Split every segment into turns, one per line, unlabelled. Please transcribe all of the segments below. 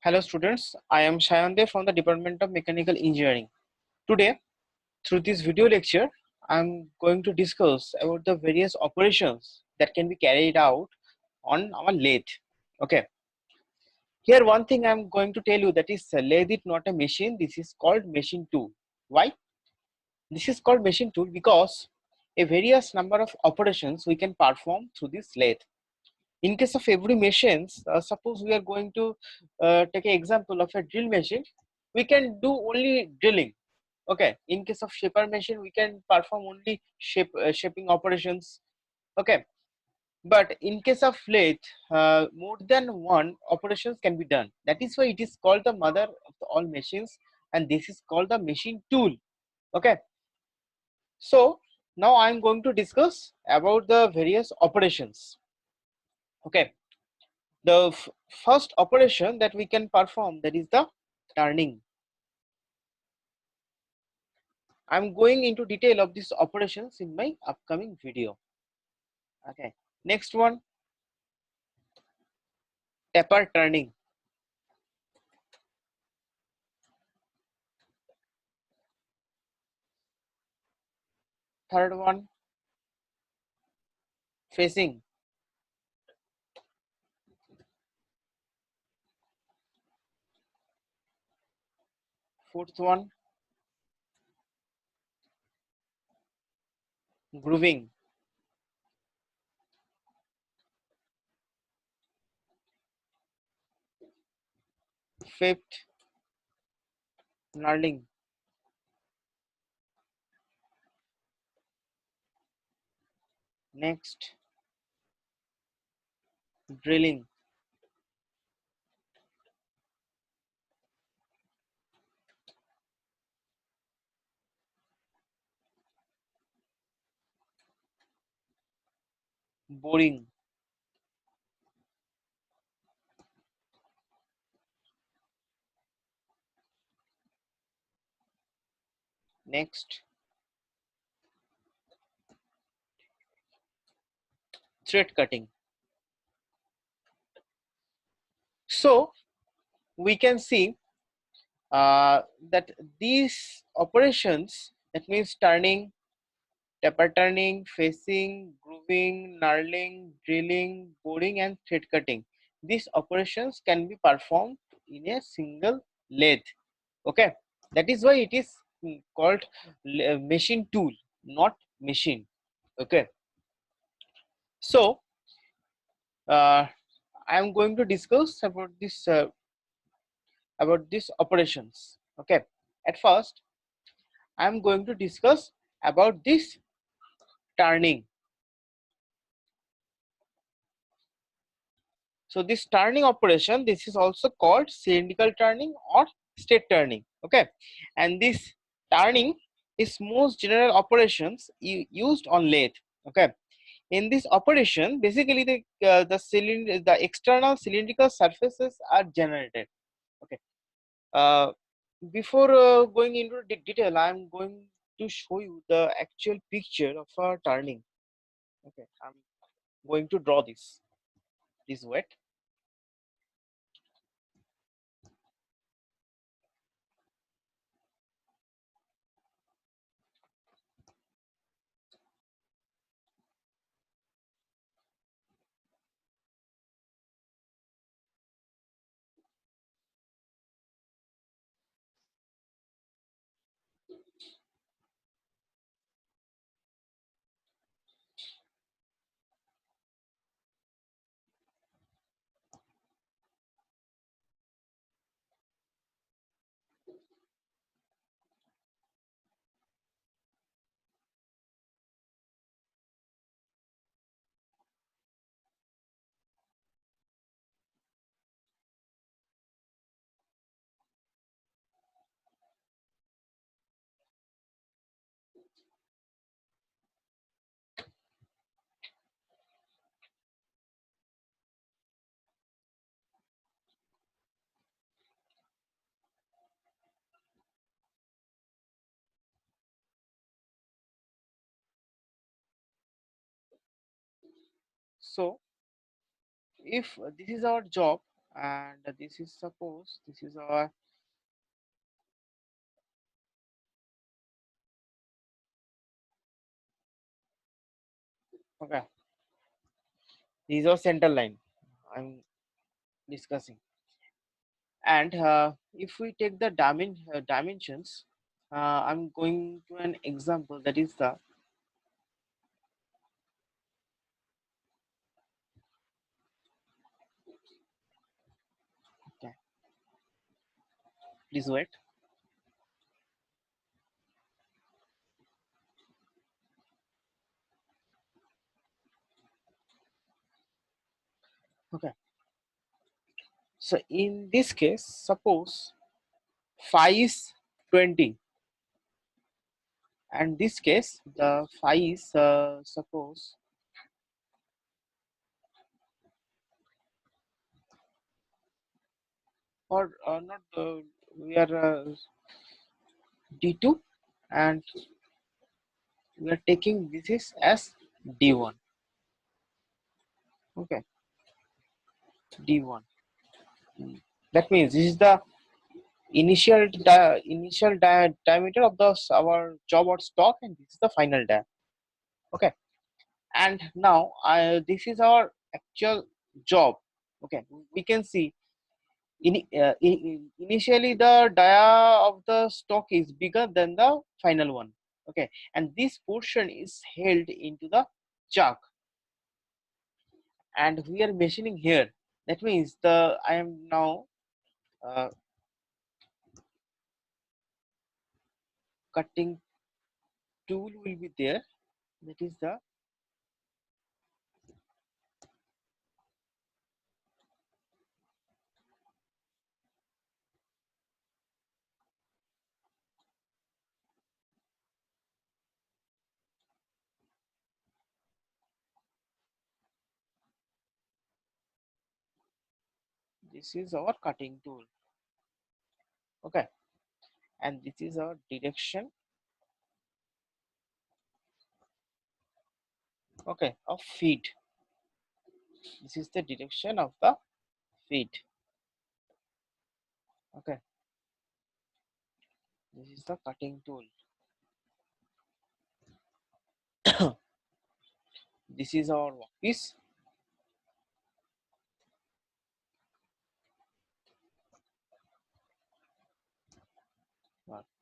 Hello students, I am Sayon from the Department of Mechanical Engineering. Today, through this video lecture, I am going to discuss about the various operations that can be carried out on our lathe. Okay, here one thing I am going to tell you, that is lathe is not a machine, this is called machine tool. Why? This is called machine tool because a various number of operations we can perform through this lathe. In case of every machines, suppose we are going to take an example of a drill machine, we can do only drilling. Okay, in case of shaper machine we can perform only shaping operations. Okay, but in case of lathe, more than one operations can be done. That is why it is called the mother of all machines, and this is called the machine tool. Okay, so now I am going to discuss about the various operations. Okay, the first operation that we can perform, that is the turning. I'm going into detail of these operations in my upcoming video. Okay, next one, taper turning. Third one, facing. Fourth one, grooving. Fifth, knurling. Next, drilling. Boring. Next, thread cutting. So we can see that these operations, that means turning, taper turning, facing, grooving, knurling, drilling, boring, and thread cutting. These operations can be performed in a single lathe. Okay, that is why it is called machine tool, not machine. Okay, so I am going to discuss about these operations. Okay, at first I am going to discuss about this turning. So this turning operation, this is also called cylindrical turning or straight turning. Okay, and this turning is most general operations used on lathe. Okay, in this operation, basically the external cylindrical surfaces are generated. Okay, uh, before going into detail, I am going to show you the actual picture of a turning. Okay, I'm going to draw this. This wet. So if this is our job, and this is, suppose this is our, okay, this is our center line I'm discussing. And if we take the dimensions, I'm going to an example, that is the, okay, please wait. Okay, so in this case, suppose phi is 20, and this case the phi is, suppose, or not, we are d2, and we are taking this is as d1. Okay, d1. Mm. That means this is the diameter of the our job or stock, and this is the final dia. Okay, and now this is our actual job. Okay, we can see initially the dia of the stock is bigger than the final one. Okay, and this portion is held into the chuck, and we are machining here. That means the I am now uh, cutting tool will be there. That is the, this is our cutting tool. Okay, and this is our direction, okay, of feed. This is the direction of the feed. Okay, this is the cutting tool. This is our workpiece.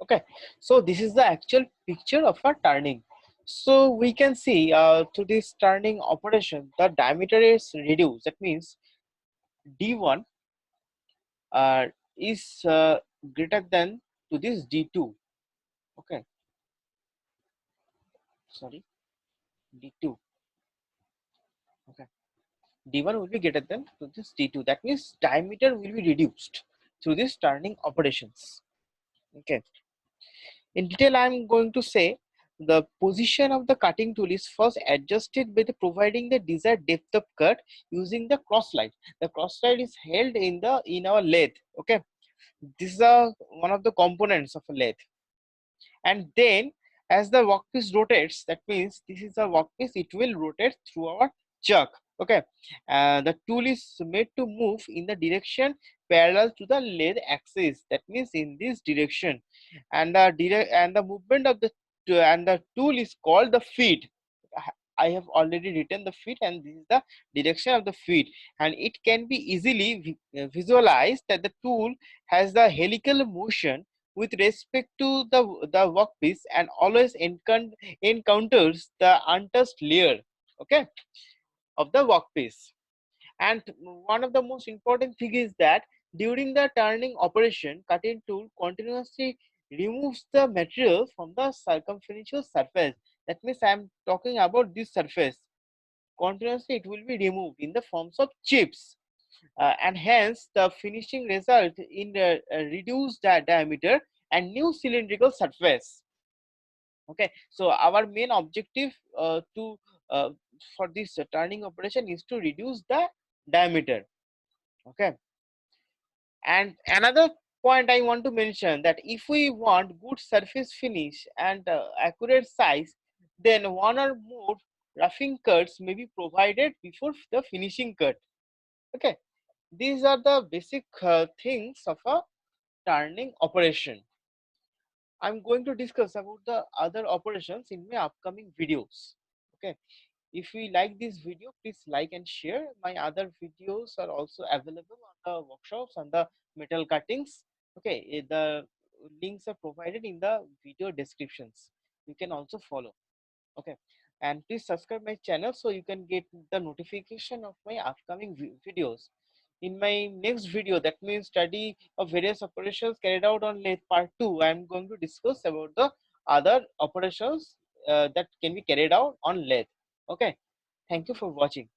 Okay, so this is the actual picture of a turning. So we can see to this turning operation the diameter is reduced. That means d1 uh, is greater than to this d2. Okay, sorry, d2. Okay, d1 will be greater than to this d2. That means diameter will be reduced through this turning operations. Okay, in detail I am going to say the position of the cutting tool is first adjusted by the providing the desired depth of cut using the cross slide. The cross slide is held in our lathe. Okay, this is one of the components of a lathe. And then as the workpiece rotates, that means this is a workpiece, it will rotate through our chuck. Okay, the tool is made to move in the direction parallel to the lathe axis, that means in this direction, and the movement of the and the tool is called the feed. I have already written the feed, and this is the direction of the feed, and it can be easily visualized that the tool has the helical motion with respect to the workpiece and always encounters the untouched layer, okay, of the workpiece. And one of the most important thing is that during the turning operation, cutting tool continuously removes the material from the circumferential surface. That means I am talking about this surface. Continuously it will be removed in the forms of chips, and hence the finishing result in the reduced diameter and new cylindrical surface. Okay, so our main objective to for this turning operation is to reduce the diameter. Okay, and another point I want to mention, that if we want good surface finish and accurate size, then one or more roughing cuts may be provided before the finishing cut. Okay, These are the basic things of a turning operation. I'm going to discuss about the other operations in my upcoming videos. Okay. If you like this video, please like and share. My other videos are also available on the workshops and the metal cuttings. Okay, the links are provided in the video descriptions. You can also follow. Okay, and please subscribe my channel so you can get the notification of my upcoming videos. In my next video, that means study of various operations carried out on lathe part 2, I am going to discuss about the other operations that can be carried out on lathe. Okay, thank you for watching.